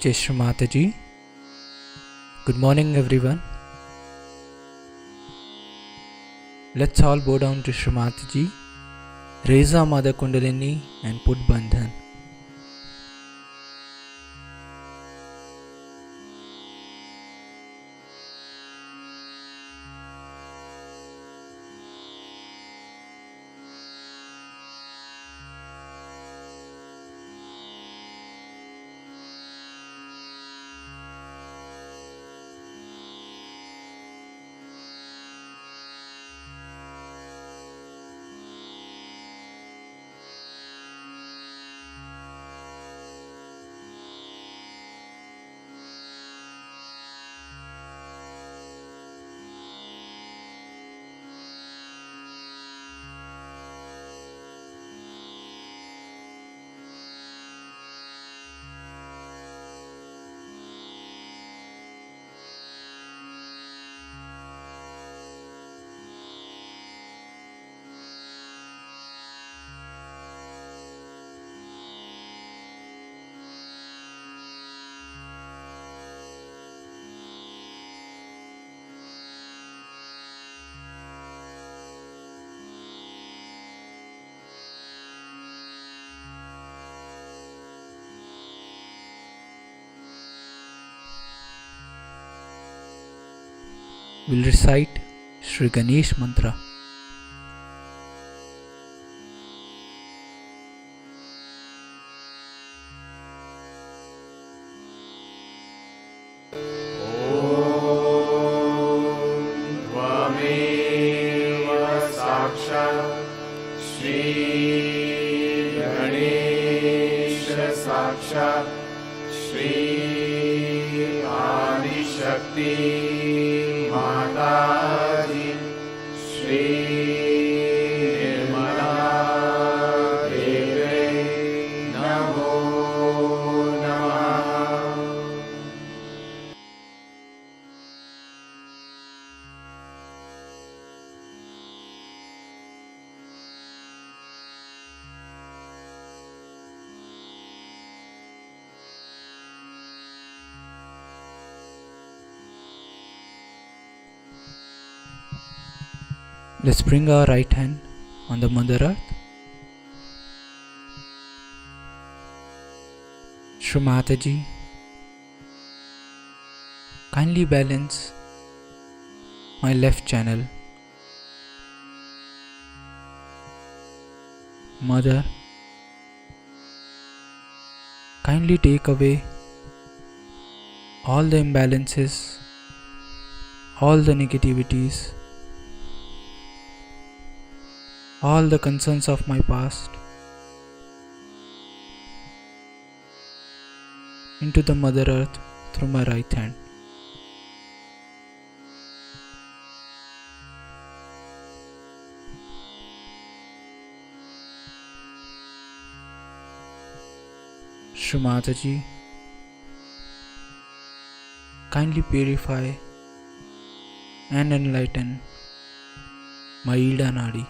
Jai Shri Mataji. Good morning everyone. Let's all bow down to Shri Mataji, raise our Mother Kundalini and put Bandhan. We'll recite Shri Ganesh Mantra. साक्षात् श्री आदिशक्ति माताजी श्री निर्मला देवे नमो नमः। Let's bring our right hand on the Mother Earth. Shri Mataji, kindly balance my left channel. Mother, kindly take away all the imbalances, all the negativities, all the concerns of my past into the Mother Earth through my right hand. Shri Mataji, kindly purify and enlighten my Ida Nadi.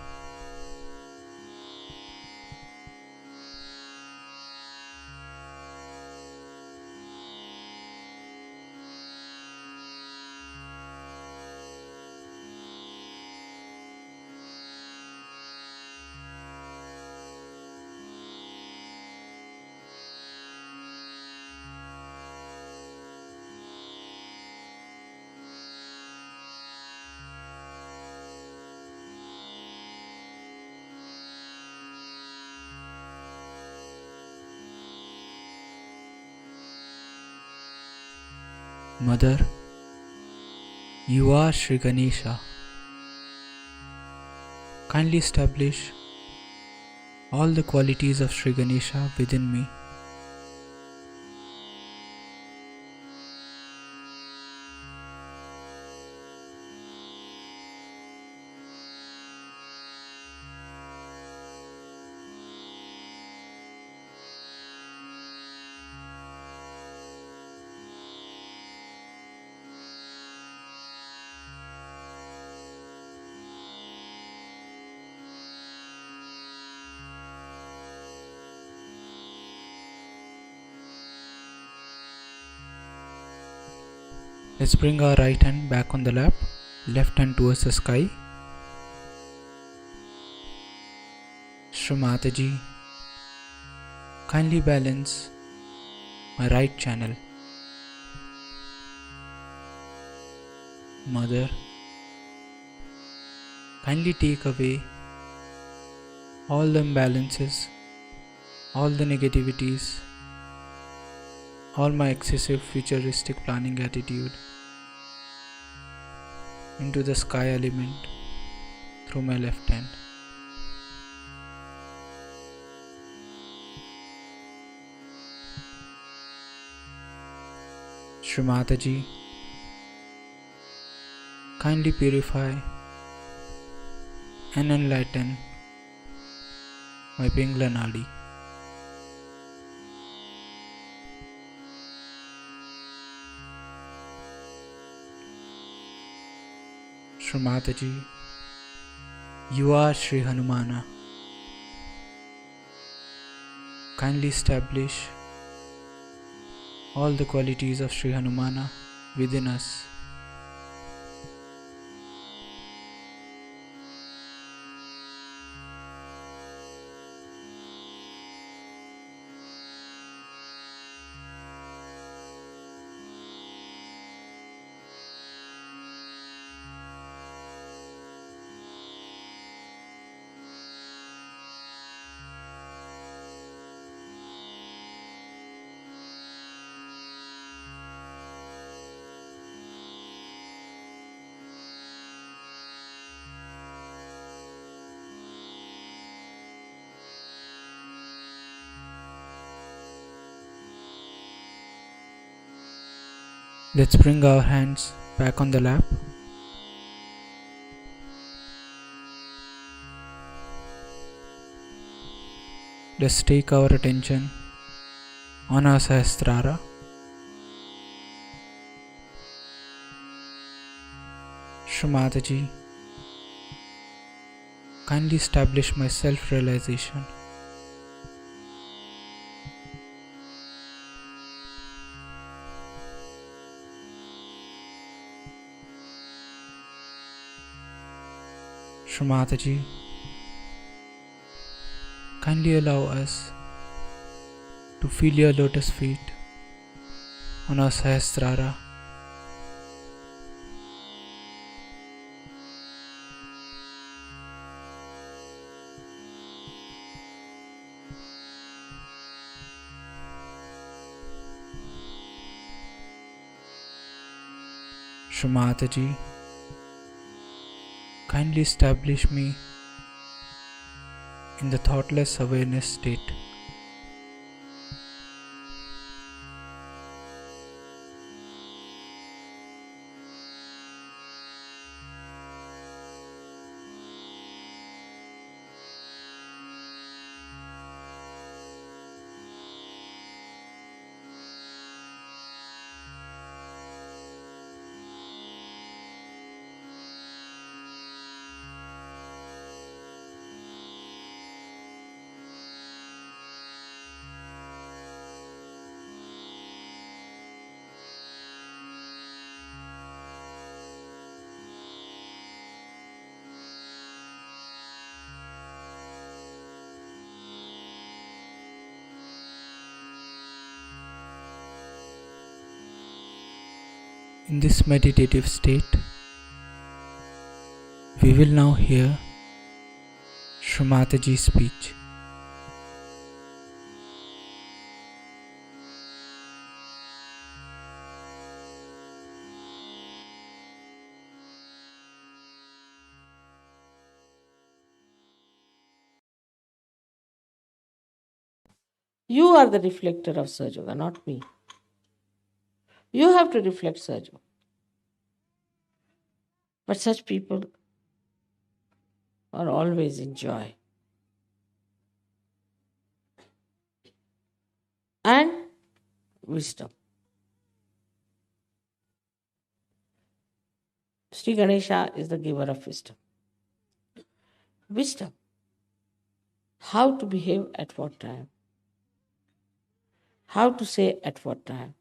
Mother, you are Shri Ganesha. Kindly establish all the qualities of Shri Ganesha within me. Let's bring our right hand back on the lap, left hand towards the sky. Shri Mataji, kindly balance my right channel. Mother, kindly take away all the imbalances, all the negativities, all my excessive futuristic planning attitude into the sky element through my left hand. Shri Mataji, kindly purify and enlighten my Pingla Nadi. Shri Mataji, you are Shri Hanumana. Kindly establish all the qualities of Shri Hanumana within us. Let's bring our hands back on the lap. Let's take our attention on our Sahasrara. Shri Mataji, kindly establish my self-realization. Shri Mataji, kindly allow us to feel your lotus feet on our Sahasrara. Shri Mataji, kindly establish me in the thoughtless awareness state. In this meditative state, we will now hear Shri Mataji's speech. You are the reflector of Sahaja Yoga, not me. You have to reflect Sahaja Yoga. But such people are always in joy and wisdom. Sri Ganesha is the giver of wisdom. Wisdom. How to behave at what time. How to say at what time.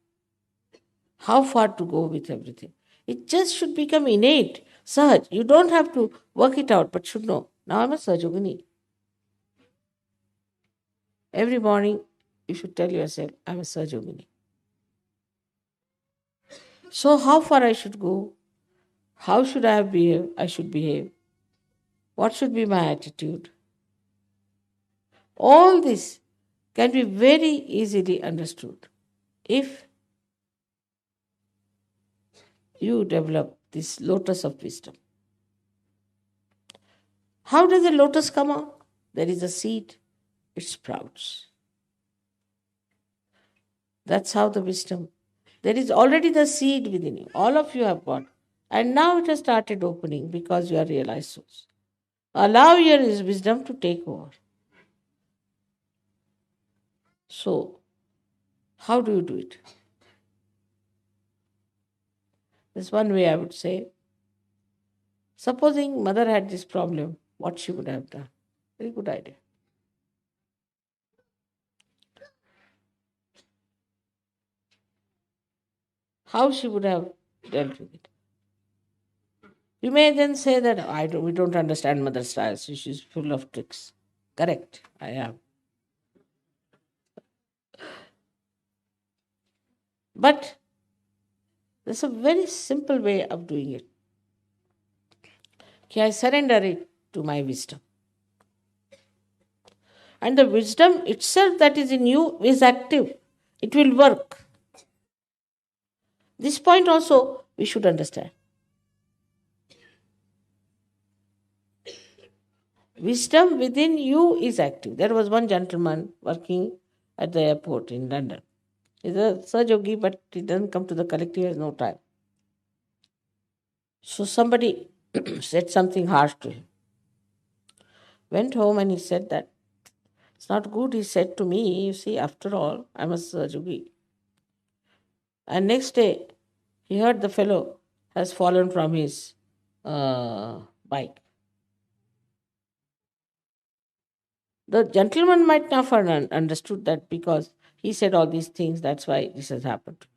How far to go with everything. It just should become innate, Sahaj. You don't have to work it out, but should know. Now I'm a Sahajogini. Every morning, you should tell yourself, I'm a Sahajogini. So, how far I should go? How should I behave? I should behave. What should be my attitude? All this can be very easily understood if you develop this lotus of wisdom. How does a lotus come out? There is a seed, it sprouts. That's how the wisdom. There is already the seed within you. All of you have got. And now it has started opening because you are realized souls. Allow your wisdom to take over. So, how do you do it? There's one way I would say. Supposing mother had this problem, what she would have done? Very good idea. How she would have dealt with it. You may then say that we don't understand mother's style, so she's full of tricks. Correct, I am. But there's a very simple way of doing it. I surrender it to my wisdom. And the wisdom itself that is in you is active. It will work. This point also we should understand. Wisdom within you is active. There was one gentleman working at the airport in London. He's a Sahajogi, but he doesn't come to the collective, he has no time. So somebody said something harsh to him. Went home and he said that it's not good. He said to me, you see, after all, I'm a Sahajogi. And next day, he heard the fellow has fallen from his bike. The gentleman might not have understood that because he said all these things, that's why this has happened.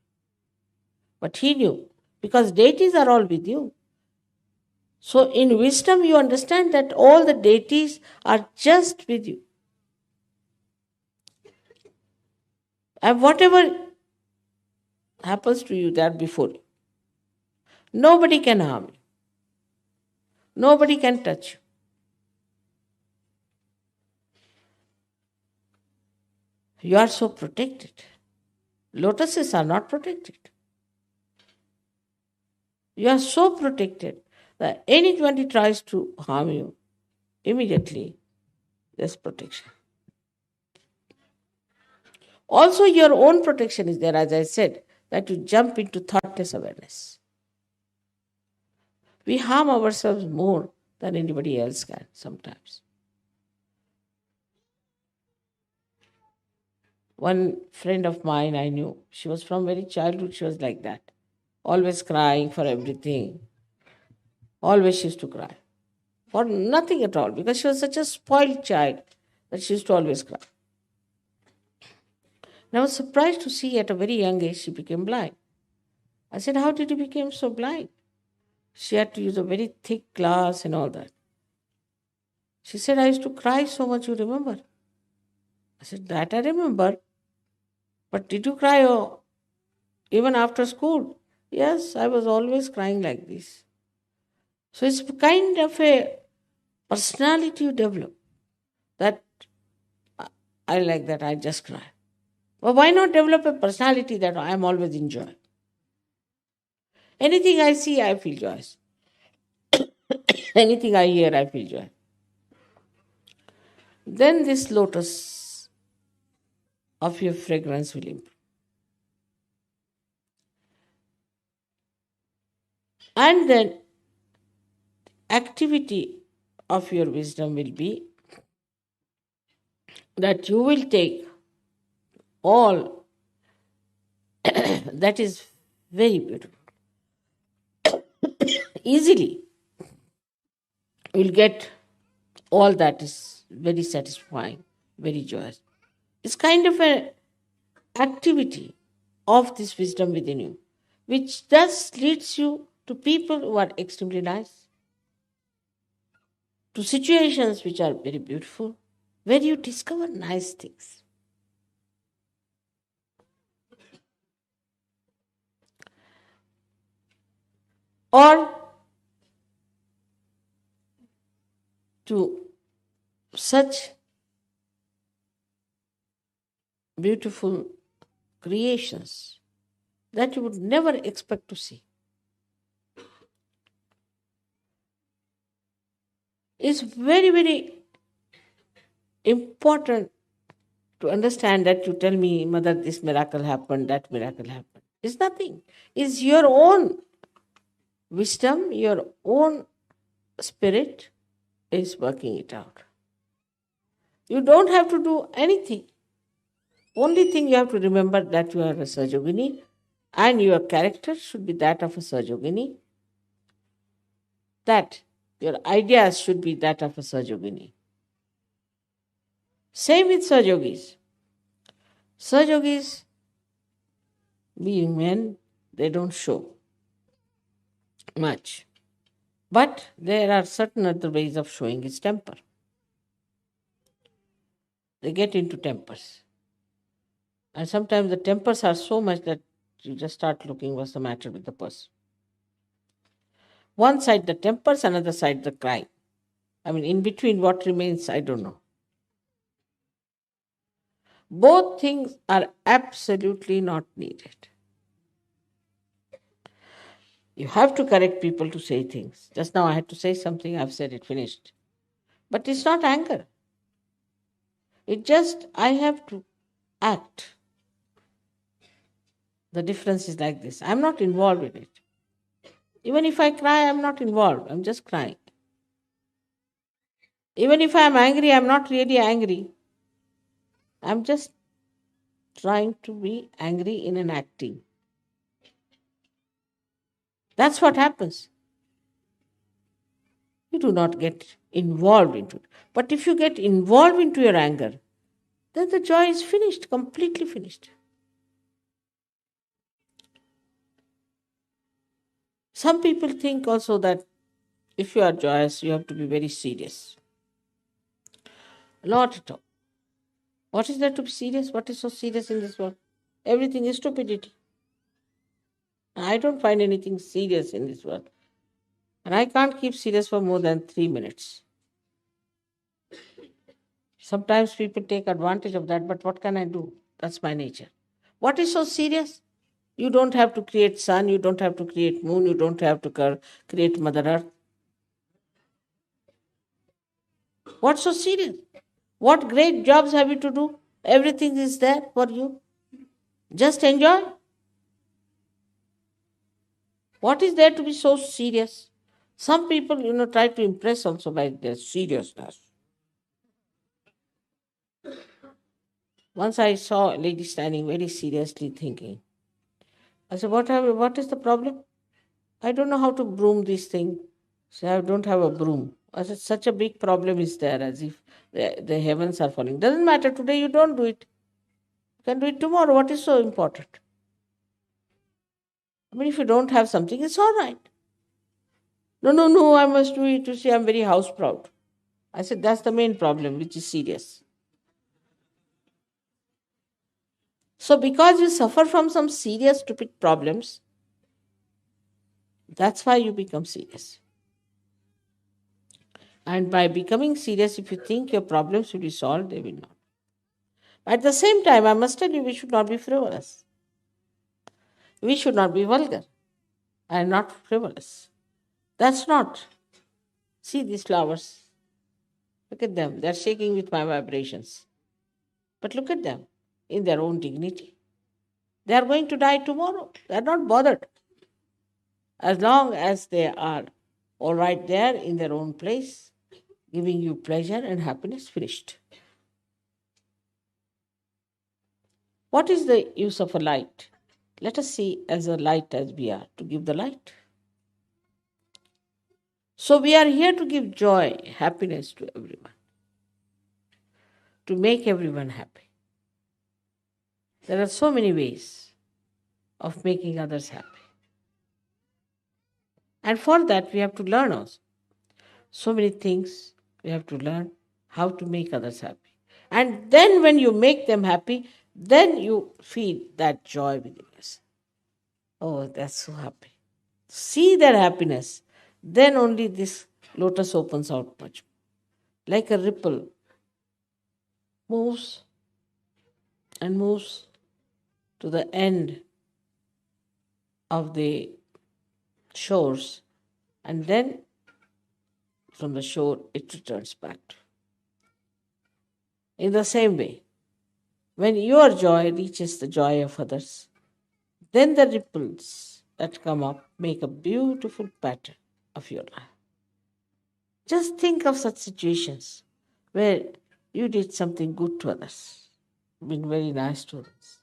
But he knew, because deities are all with you. So in wisdom, you understand that all the deities are just with you. And whatever happens to you, they are before you. Nobody can harm you. Nobody can touch you. You are so protected. Lotuses are not protected. You are so protected that anybody tries to harm you, immediately there's protection. Also, your own protection is there, as I said, that you jump into thoughtless awareness. We harm ourselves more than anybody else can sometimes. One friend of mine I knew, she was from very childhood, she was like that. Always crying for everything. Always she used to cry. For nothing at all, because she was such a spoiled child that she used to always cry. And I was surprised to see at a very young age she became blind. I said, how did you become so blind? She had to use a very thick glass and all that. She said, I used to cry so much, you remember? I said, that I remember. But did you cry even after school? Yes, I was always crying like this. So it's kind of a personality you develop that I like that, I just cry. Well, why not develop a personality that I am always in joy? Anything I see, I feel joyous. Anything I hear, I feel joy. Then this lotus of your fragrance will improve. And then activity of your wisdom will be that you will take all that is very beautiful. Easily, you'll get all that is very satisfying, very joyous. It's kind of an activity of this wisdom within you, which thus leads you to people who are extremely nice, to situations which are very beautiful, where you discover nice things. Or to such beautiful creations that you would never expect to see. It's very, very important to understand that you tell me, Mother, this miracle happened, that miracle happened. It's nothing. It's your own wisdom, your own spirit is working it out. You don't have to do anything. Only thing you have to remember that you are a Sahajogini and your character should be that of a Sahajogini, that your ideas should be that of a Sahajogini. Same with Sahajogis. Sahajogis, being men, they don't show much. But there are certain other ways of showing his temper. They get into tempers. And sometimes the tempers are so much that you just start looking what's the matter with the person. One side the tempers, another side the crying. I mean, in between what remains, I don't know. Both things are absolutely not needed. You have to correct people to say things. Just now I had to say something, I've said it, finished. But it's not anger. It just, I have to act. The difference is like this. I'm not involved in it. Even if I cry, I'm not involved. I'm just crying. Even if I'm angry, I'm not really angry. I'm just trying to be angry in an acting. That's what happens. You do not get involved into it. But if you get involved into your anger, then the joy is finished, completely finished. Some people think also that if you are joyous, you have to be very serious. Not at all. What is there to be serious? What is so serious in this world? Everything is stupidity. I don't find anything serious in this world. And I can't keep serious for more than 3 minutes. Sometimes people take advantage of that, but what can I do? That's my nature. What is so serious? You don't have to create sun, you don't have to create moon, you don't have to create Mother Earth. What's so serious? What great jobs have you to do? Everything is there for you. Just enjoy. What is there to be so serious? Some people, try to impress also by their seriousness. Once I saw a lady standing very seriously thinking. I said, what is the problem? I don't know how to broom this thing. So I don't have a broom. I said, such a big problem is there, as if the heavens are falling. Doesn't matter, today you don't do it. You can do it tomorrow. What is so important? I mean, if you don't have something, it's all right. No, I must do it. You see, I'm very house proud. I said, that's the main problem, which is serious. So because you suffer from some serious, stupid problems, that's why you become serious. And by becoming serious, if you think your problems will be solved, they will not. At the same time, I must tell you, we should not be frivolous. We should not be vulgar and not frivolous. That's not. See these flowers. Look at them. They're shaking with my vibrations. But look at them in their own dignity. They are going to die tomorrow. They are not bothered. As long as they are all right there in their own place, giving you pleasure and happiness, finished. What is the use of a light? Let us see as a light as we are, to give the light. So we are here to give joy, happiness to everyone, to make everyone happy. There are so many ways of making others happy. And for that, we have to learn also. So many things we have to learn how to make others happy. And then when you make them happy, then you feel that joy within us. Oh, that's so happy. See their happiness. Then only this lotus opens out much more. Like a ripple moves and moves to the end of the shores, and then from the shore it returns back. In the same way, when your joy reaches the joy of others, then the ripples that come up make a beautiful pattern of your life. Just think of such situations where you did something good to others, been very nice to others,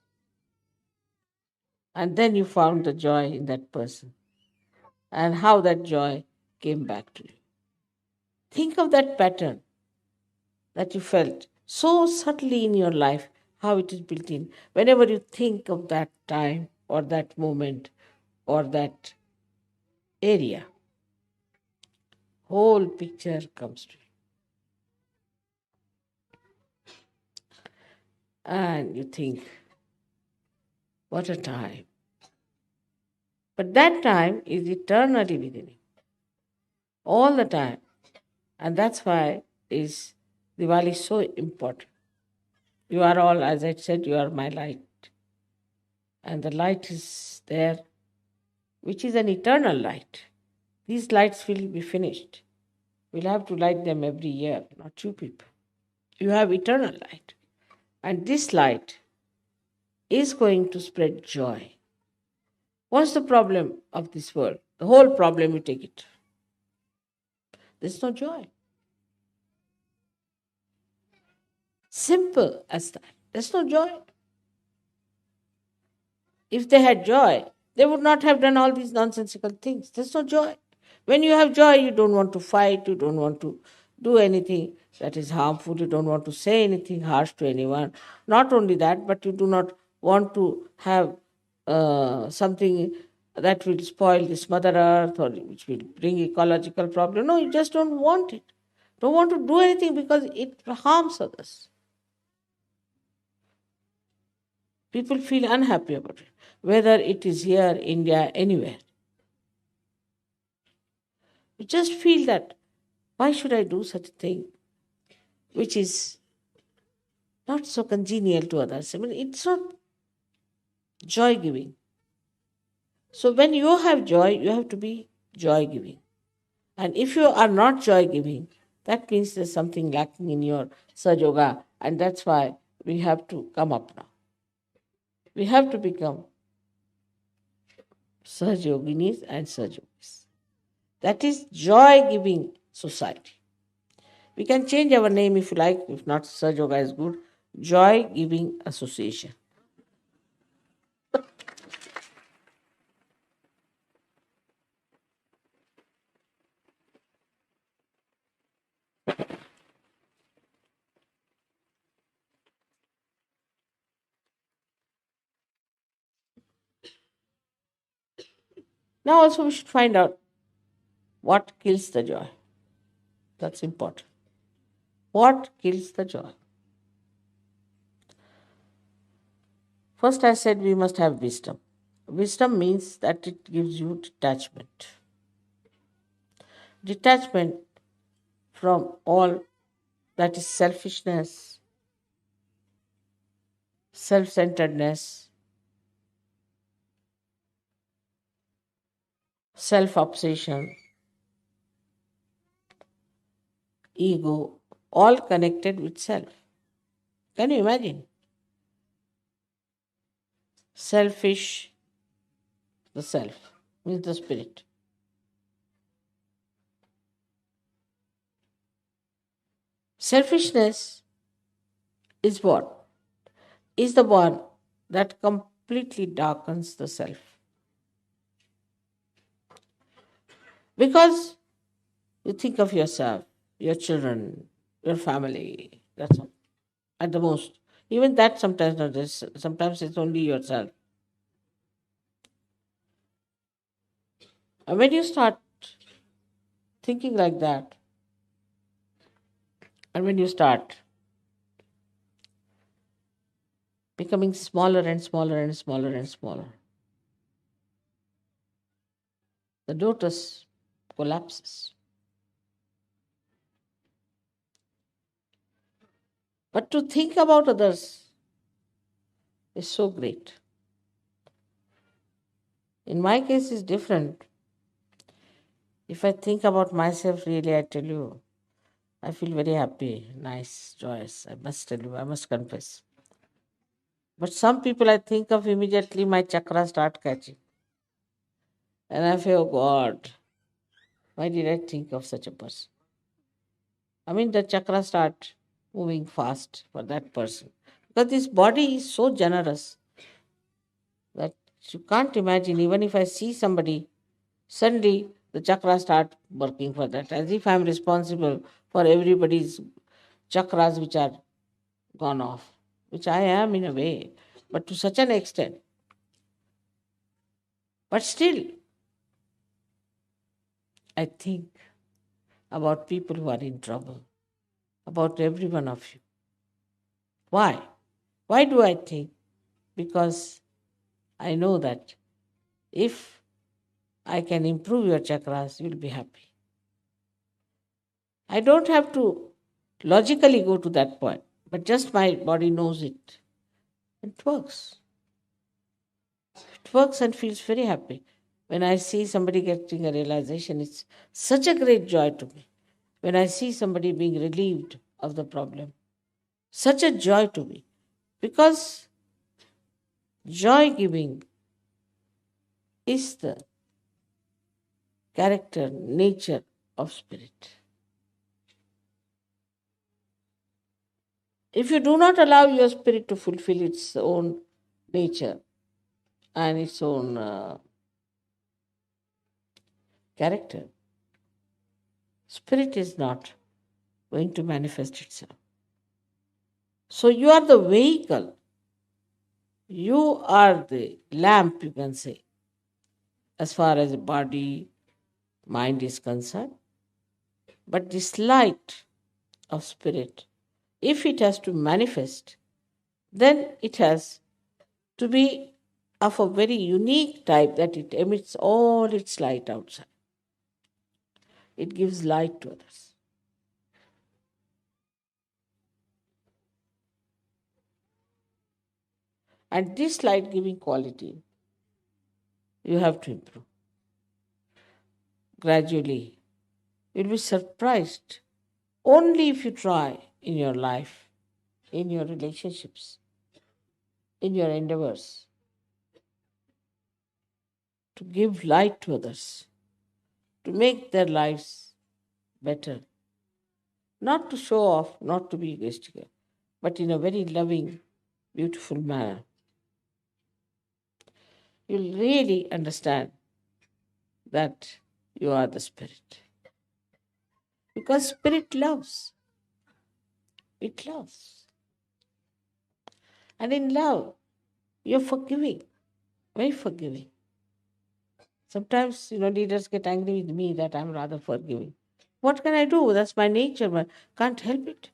and then you found the joy in that person and how that joy came back to you. Think of that pattern that you felt so subtly in your life, how it is built in. Whenever you think of that time or that moment or that area, whole picture comes to you. And you think, what a time. But that time is eternally within you, all the time. And that's why is Diwali so important. You are all, as I said, you are my light. And the light is there, which is an eternal light. These lights will be finished. We'll have to light them every year, not you people. You have eternal light. And this light is going to spread joy. What's the problem of this world? The whole problem, you take it. There's no joy. Simple as that. There's no joy. If they had joy, they would not have done all these nonsensical things. There's no joy. When you have joy, you don't want to fight, you don't want to do anything that is harmful, you don't want to say anything harsh to anyone. Not only that, but you do not want to have something that will spoil this Mother Earth or which will bring ecological problem. No, you just don't want it. Don't want to do anything because it harms others. People feel unhappy about it, whether it is here, India, anywhere. You just feel that, why should I do such a thing which is not so congenial to others? I mean, it's not joy giving. So when you have joy, you have to be joy giving. And if you are not joy giving, that means there's something lacking in your Sajoga, and that's why we have to come up now. We have to become Sahajoginis and Sahajogis. That is joy giving society. We can change our name if you like, if not, Sahajoga is good. Joy giving association. Now also we should find out what kills the joy. That's important. What kills the joy? First I said we must have wisdom. Wisdom means that it gives you detachment. Detachment from all that is selfishness, self-centeredness, self-obsession, ego, all connected with self. Can you imagine? Selfish, the self, means the spirit. Selfishness is what? Is the one that completely darkens the self. Because you think of yourself, your children, your family, that's all. At the most. Even that sometimes not this. Sometimes it's only yourself. And when you start thinking like that. And when you start becoming smaller and smaller and smaller and smaller, the lotus collapses. But to think about others is so great. In my case, it's different. If I think about myself, really, I tell you, I feel very happy, nice, joyous. I must tell you, I must confess. But some people I think of immediately, my chakras start catching. And I feel, oh God, why did I think of such a person? I mean, the chakras start moving fast for that person. Because this body is so generous that you can't imagine. Even if I see somebody, suddenly the chakras start working for that, as if I'm responsible for everybody's chakras which are gone off, which I am in a way, but to such an extent. But still, I think about people who are in trouble, about every one of you. Why? Why do I think? Because I know that if I can improve your chakras, you'll be happy. I don't have to logically go to that point, but just my body knows it. It works. It works and feels very happy. When I see somebody getting a realization, it's such a great joy to me. When I see somebody being relieved of the problem, such a joy to me. Because joy giving is the character, nature of spirit. If you do not allow your spirit to fulfill its own nature and its own character, spirit is not going to manifest itself. So you are the vehicle. You are the lamp, you can say, as far as the body, mind is concerned. But this light of spirit, if it has to manifest, then it has to be of a very unique type that it emits all its light outside. It gives light to others. And this light giving quality, you have to improve. Gradually, you'll be surprised only if you try in your life, in your relationships, in your endeavors to give light to others, to make their lives better. Not to show off, not to be egoistical, but in a very loving, beautiful manner. You'll really understand that you are the spirit. Because spirit loves. It loves. And in love, you're forgiving, very forgiving. Sometimes, leaders get angry with me that I'm rather forgiving. What can I do? That's my nature, but can't help it.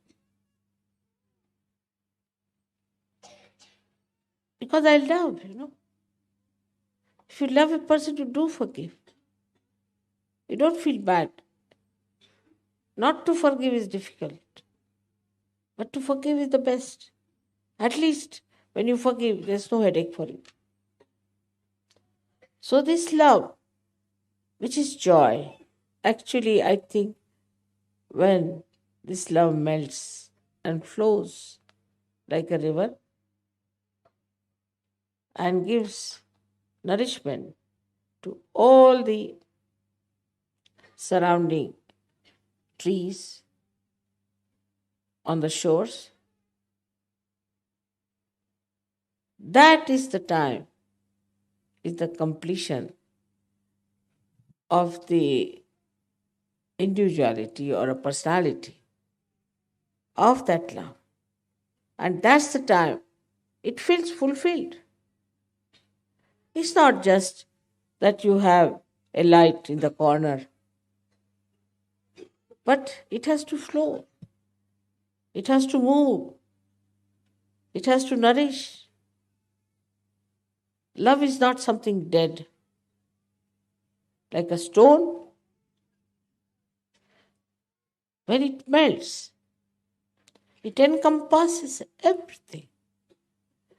Because I love. If you love a person, you do forgive. You don't feel bad. Not to forgive is difficult, but to forgive is the best. At least when you forgive, there's no headache for you. So this love, which is joy, actually I think when this love melts and flows like a river and gives nourishment to all the surrounding trees on the shores, that is the time, is the completion of the individuality or a personality of that love. And that's the time it feels fulfilled. It's not just that you have a light in the corner But it has to flow, it has to move, it has to nourish. Love is not something dead, like a stone. When it melts, it encompasses everything,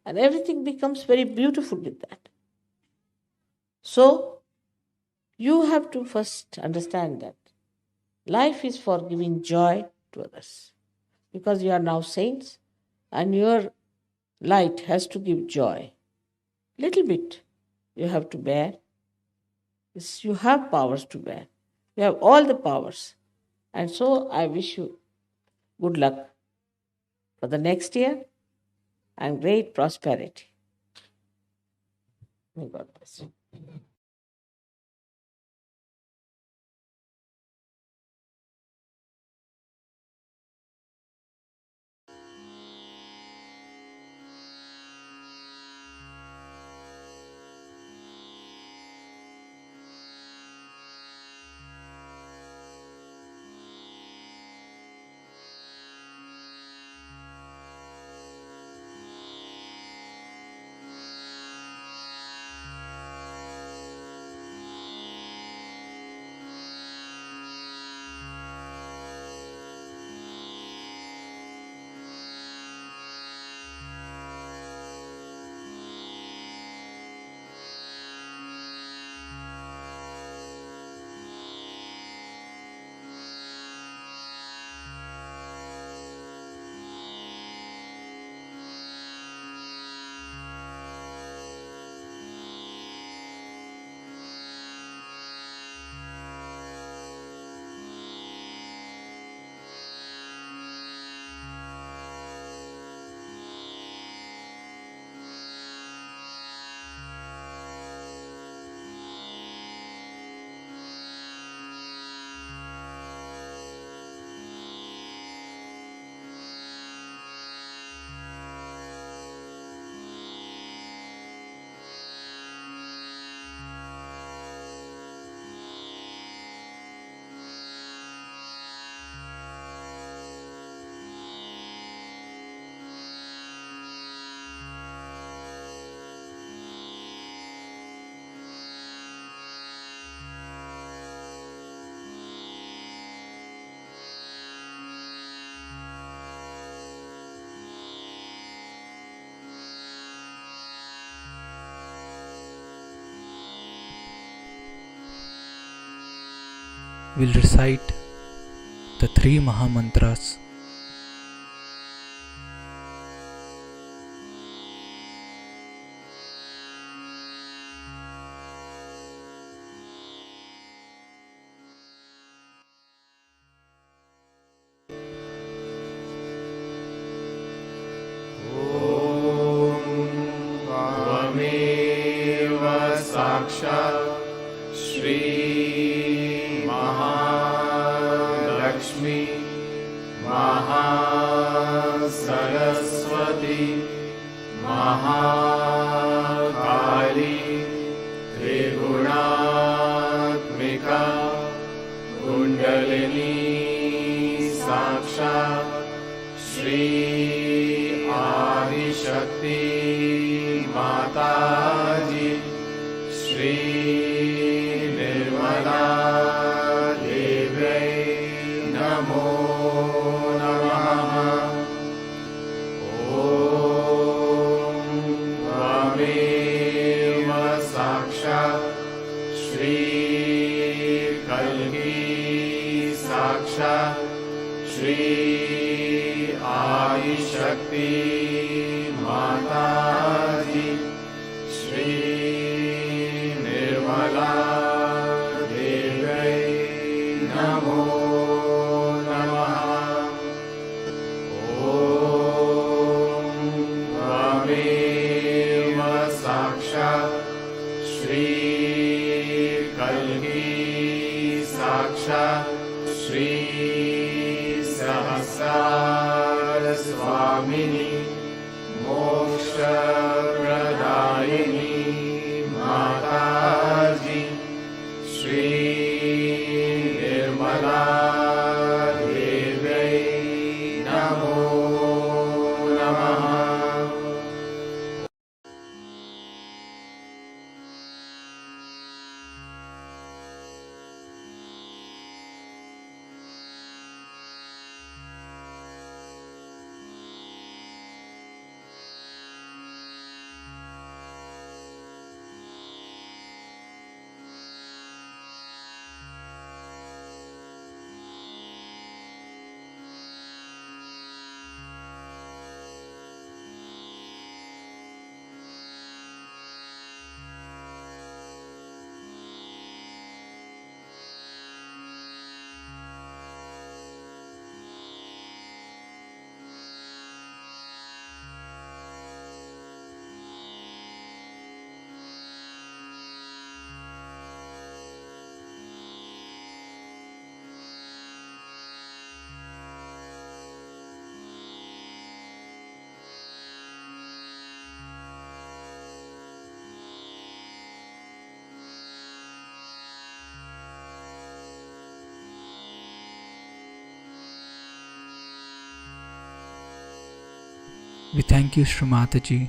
and everything becomes very beautiful with that. So, you have to first understand that life is for giving joy to others, because you are now saints and your light has to give joy. Little bit you have to bear. Yes, you have powers to bear. You have all the powers. And so I wish you good luck for the next year and great prosperity. May God bless you. We'll recite the 3 Mahamantras. त्वमेव साक्षात् श्री महालक्ष्मी महासरस्वती महाकाली त्रिगुणात्मिका कुण्डलिनी साक्षात् श्री आदिशक्ति माताजी श्री निर्मला देव्यै नमो नमः। ॐ त्वमेव साक्षात् श्री कल्की साक्षात् श्री आदिशक्ति माताजी श्री निर्मला देव्यै नमो नमः। ॐ त्वमेव साक्षात् श्री कल्की साक्षात् श्री सहस्रार स्वामिनी मोक्षप्रदायिनी माताजी Shri Nirmala We thank you, Shri Mataji,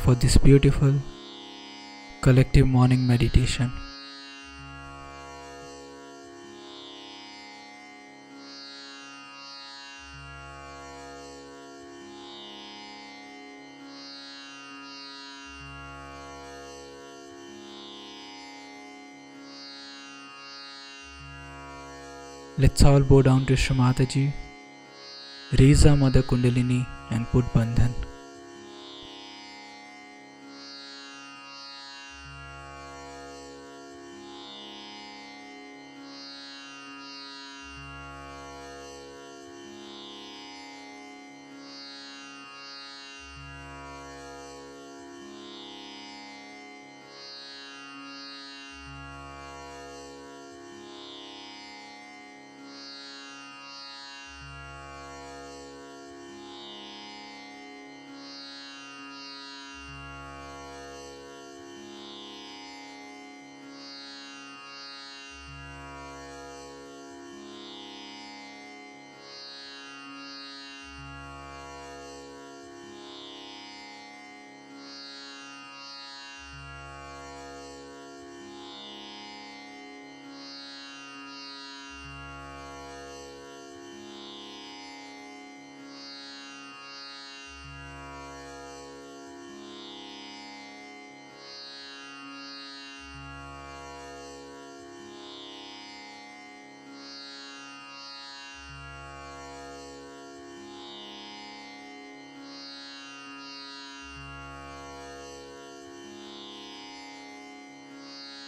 for this beautiful collective morning meditation. Let's all bow down to Shri Mataji, raise our Mother Kundalini and put Bandhan.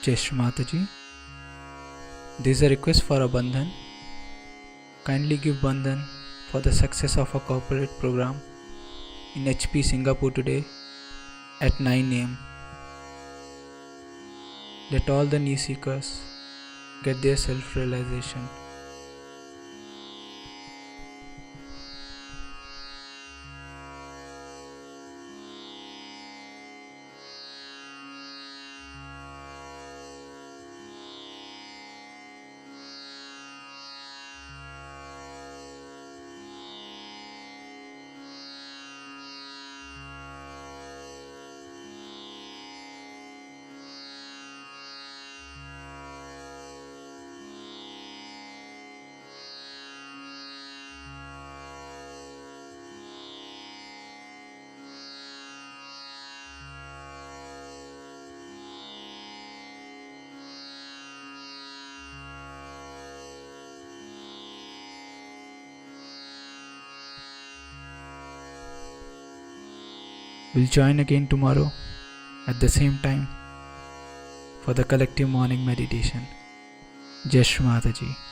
Jai Shri Mataji. There is a request for a Bandhan. Kindly give Bandhan for the success of a corporate program in HP Singapore today at 9 am. Let all the new seekers get their self-realization. We'll join again tomorrow at the same time for the collective morning meditation. Jai Shri Mataji.